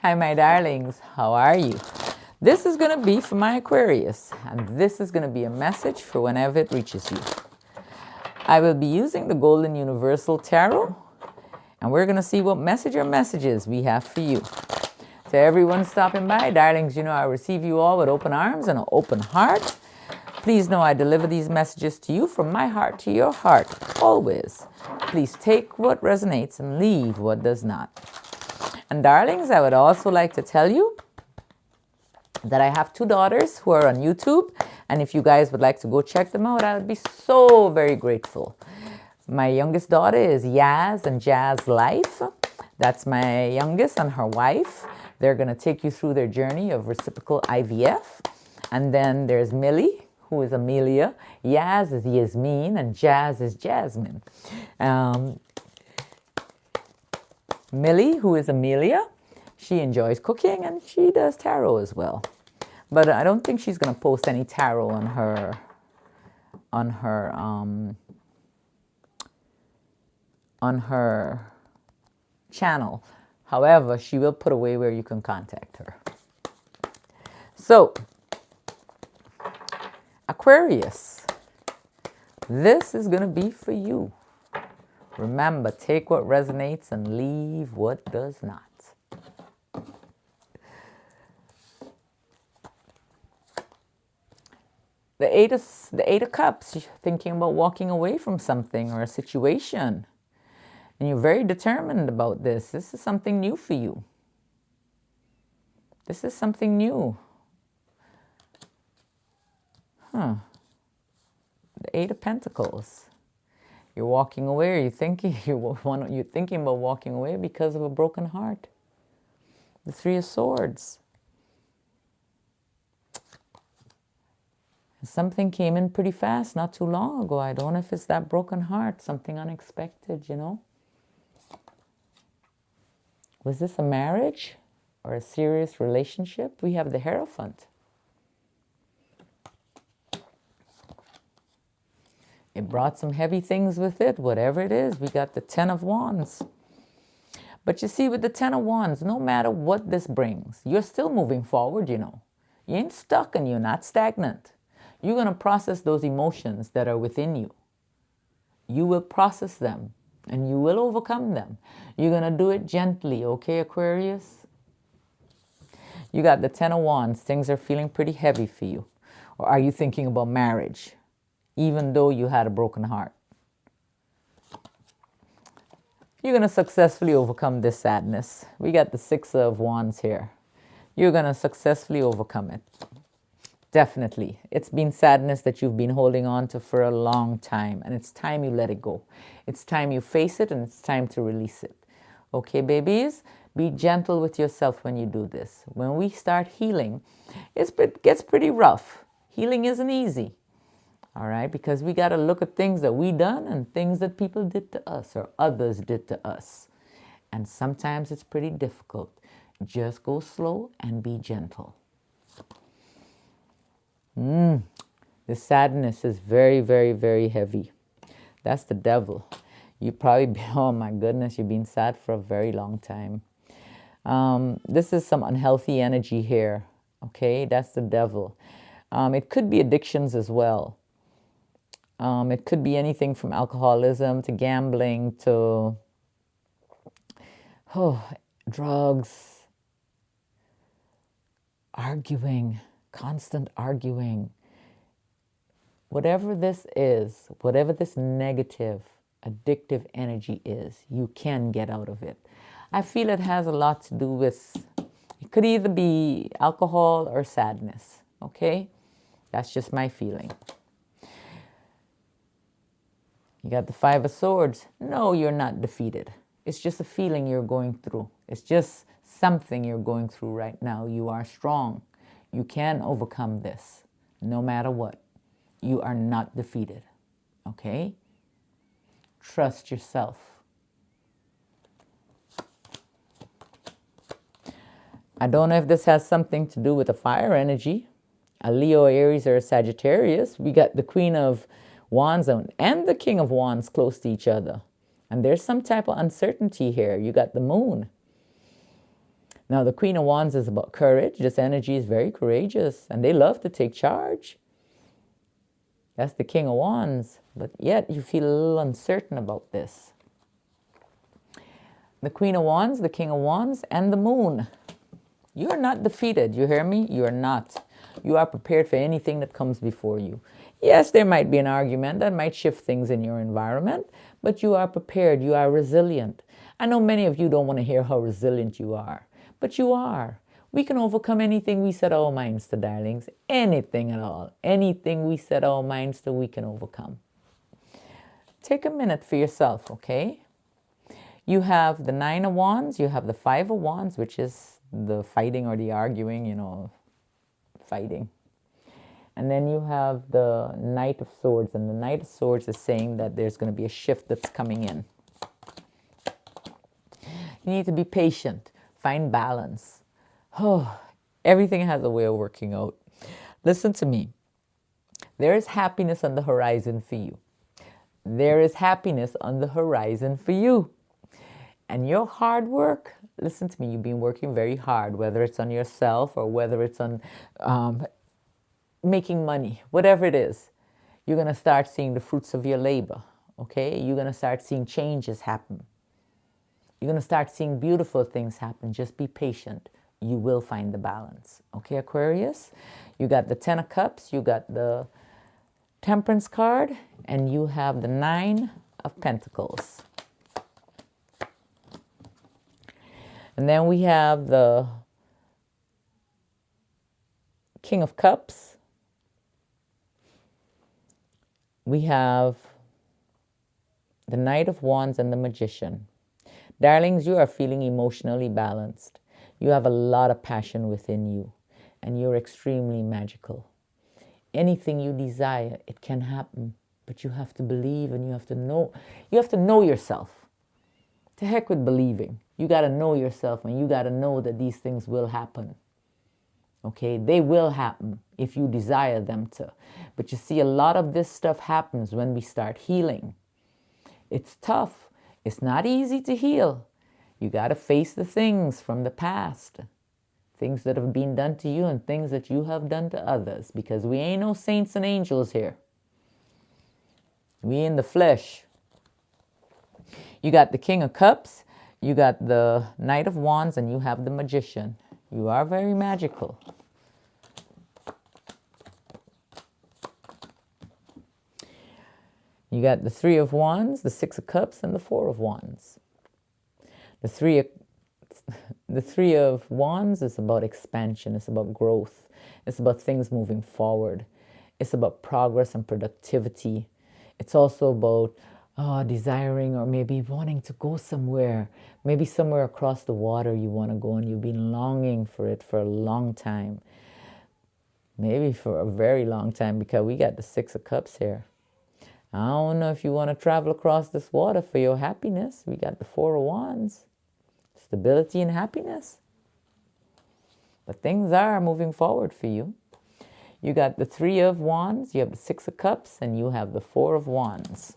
Hi, my darlings. How are you? This is going to be for my Aquarius, and this is going to be a message for whenever it reaches you. I will be using the Golden Universal Tarot, and we're going to see what message or messages we have for you. To everyone stopping by, darlings, you know I receive you all with open arms and an open heart. Please know I deliver these messages to you from my heart to your heart, always. Please take what resonates and leave what does not. And darlings, I would also like to tell you that I have 2 daughters who are on YouTube. And if you guys would like to go check them out, I would be so very grateful. My youngest daughter is Yaz and Jazz Life. That's my youngest and her wife. They're going to take you through their journey of reciprocal IVF. And then there's Millie, who is Amelia. Yaz is Yasmin, and Jazz is Jasmine. Millie, who is Amelia, she enjoys cooking and she does tarot as well. But I don't think she's going to post any tarot on her channel. However, she will put away where you can contact her. So, Aquarius, this is going to be for you. Remember, take what resonates and leave what does not. The Eight of Cups, you're thinking about walking away from something or a situation. And you're very determined about this. This is something new for you. This is something new. The Eight of Pentacles. You're walking away, or you're thinking about walking away because of a broken heart. The Three of Swords. Something came in pretty fast not too long ago. I don't know if it's that broken heart, something unexpected, you know. Was this a marriage or a serious relationship? We have the Hierophant. It brought some heavy things with it, whatever it is. We got the Ten of Wands. But you see, with the Ten of Wands, no matter what this brings, you're still moving forward, you know. You ain't stuck and you're not stagnant. You're going to process those emotions that are within you. You will process them and you will overcome them. You're going to do it gently, okay, Aquarius? You got the Ten of Wands. Things are feeling pretty heavy for you. Or are you thinking about marriage? Even though you had a broken heart. You're going to successfully overcome this sadness. We got the Six of Wands here. You're going to successfully overcome it. Definitely. It's been sadness that you've been holding on to for a long time. And it's time you let it go. It's time you face it and it's time to release it. Okay, babies? Be gentle with yourself when you do this. When we start healing, it gets pretty rough. Healing isn't easy. All right, because we got to look at things that we done and things that people did to us or others did to us. And sometimes it's pretty difficult. Just go slow and be gentle. This sadness is very, very, very heavy. That's the devil. You probably, oh my goodness, you've been sad for a very long time. This is some unhealthy energy here. Okay, that's the devil. It could be addictions as well. It could be anything from alcoholism to gambling to drugs, arguing, constant arguing. Whatever this is, whatever this negative, addictive energy is, you can get out of it. I feel it has a lot to do with, it could either be alcohol or sadness, okay? That's just my feeling. You got the Five of Swords. No, you're not defeated. It's just a feeling you're going through. It's just something you're going through right now. You are strong. You can overcome this no matter what. You are not defeated. Okay? Trust yourself. I don't know if this has something to do with the fire energy. A Leo, Aries, or a Sagittarius. We got the Queen of Wands and the King of Wands close to each other. And there's some type of uncertainty here. You got the Moon. Now, the Queen of Wands is about courage. This energy is very courageous, and they love to take charge. That's the King of Wands, but yet you feel a little uncertain about this. The Queen of Wands, the King of Wands, and the Moon. You are not defeated, you hear me? You are not. You are prepared for anything that comes before you. Yes, there might be an argument that might shift things in your environment, but you are prepared, you are resilient. I know many of you don't want to hear how resilient you are, but you are. We can overcome anything we set our minds to, darlings. Anything at all. Anything we set our minds to, we can overcome. Take a minute for yourself, okay? You have the Nine of Wands, you have the Five of Wands, which is the fighting or the arguing, fighting. And then you have the Knight of Swords, and the Knight of Swords is saying that there's going to be a shift that's coming in. You need to be patient, find balance. Oh, everything has a way of working out. Listen to me. There is happiness on the horizon for you. There is happiness on the horizon for you. And your hard work, listen to me, you've been working very hard, whether it's on yourself or whether it's on making money, whatever it is, you're going to start seeing the fruits of your labor, okay? You're going to start seeing changes happen. You're going to start seeing beautiful things happen. Just be patient. You will find the balance. Okay, Aquarius? You got the Ten of Cups, you got the Temperance card, and you have the Nine of Pentacles. And then we have the King of Cups. We have the Knight of Wands and the Magician. Darlings, you are feeling emotionally balanced. You have a lot of passion within you, and you're extremely magical. Anything you desire, it can happen, but you have to believe and you have to know. You have to know yourself. To heck with believing. You got to know yourself, and you got to know that these things will happen. Okay, they will happen if you desire them to. But you see, a lot of this stuff happens when we start healing. It's tough. It's not easy to heal. You got to face the things from the past. Things that have been done to you and things that you have done to others. Because we ain't no saints and angels here. We in the flesh. You got the King of Cups. You got the Knight of Wands, and you have the Magician. You are very magical. You got the Three of Wands, the Six of Cups, and the Four of Wands. The Three of Wands is about expansion. It's about growth. It's about things moving forward. It's about progress and productivity. It's also about desiring or maybe wanting to go somewhere. Maybe somewhere across the water you want to go, and you've been longing for it for a long time. Maybe for a very long time, because we got the Six of Cups here. I don't know if you want to travel across this water for your happiness. We got the Four of Wands. Stability and happiness. But things are moving forward for you. You got the Three of Wands, you have the Six of Cups, and you have the Four of Wands.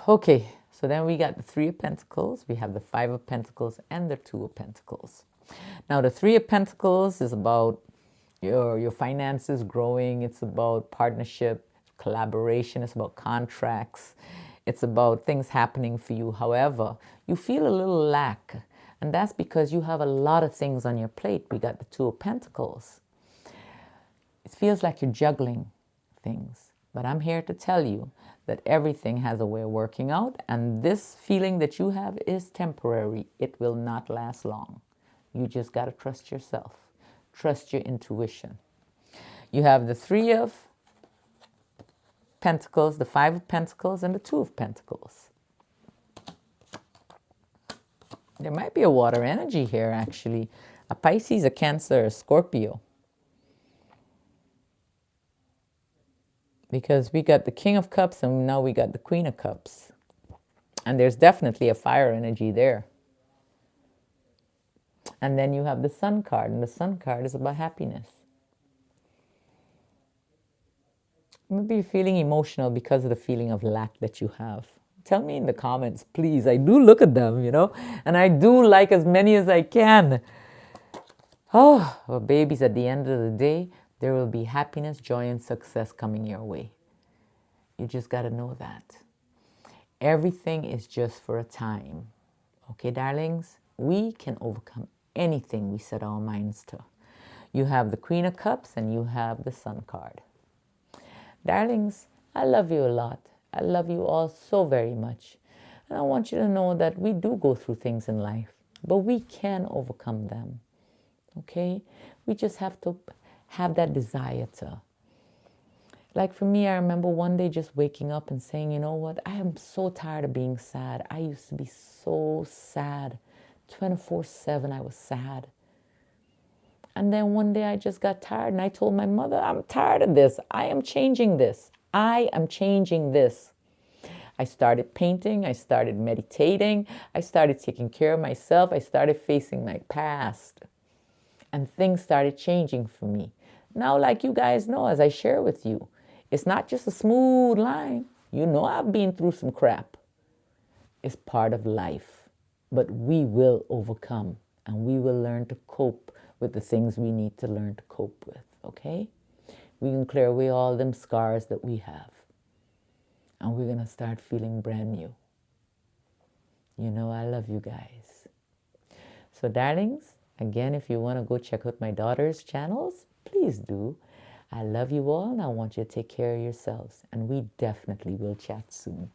Okay, so then we got the Three of Pentacles, we have the Five of Pentacles, and the Two of Pentacles. Now the Three of Pentacles is about your finances growing. It's about partnership, collaboration. It's about contracts. It's about things happening for you. However, you feel a little lack, and that's because you have a lot of things on your plate. We got the Two of Pentacles. It feels like you're juggling things, but I'm here to tell you that everything has a way of working out, and this feeling that you have is temporary. It will not last long. You just got to trust yourself. Trust your intuition. You have the Three of Pentacles, the Five of Pentacles, and the Two of Pentacles. There might be a water energy here, actually. A Pisces, a Cancer, a Scorpio. Because we got the King of Cups and now we got the Queen of Cups. And there's definitely a fire energy there. And then you have the Sun card, and the Sun card is about happiness. Maybe you're feeling emotional because of the feeling of lack that you have. Tell me in the comments, please. I do look at them, and I do like as many as I can. Oh, well, babies, at the end of the day, there will be happiness, joy, and success coming your way. You just got to know that. Everything is just for a time. Okay, darlings? We can overcome anything we set our minds to. You have the Queen of Cups and you have the Sun card. Darlings, I love you a lot. I love you all so very much. And I want you to know that we do go through things in life, but we can overcome them. Okay? We just have to have that desire to. Like for me, I remember one day just waking up and saying, you know what? I am so tired of being sad. I used to be so sad. 24/7 I was sad. And then one day I just got tired and I told my mother, I'm tired of this. I am changing this. I am changing this. I started painting. I started meditating. I started taking care of myself. I started facing my past. And things started changing for me. Now, like you guys know, as I share with you, it's not just a smooth line. You know I've been through some crap. It's part of life. But we will overcome and we will learn to cope with the things we need to learn to cope with, okay? We can clear away all them scars that we have. And we're going to start feeling brand new. You know I love you guys. So darlings, again, if you want to go check out my daughter's channels, please do. I love you all and I want you to take care of yourselves. And we definitely will chat soon.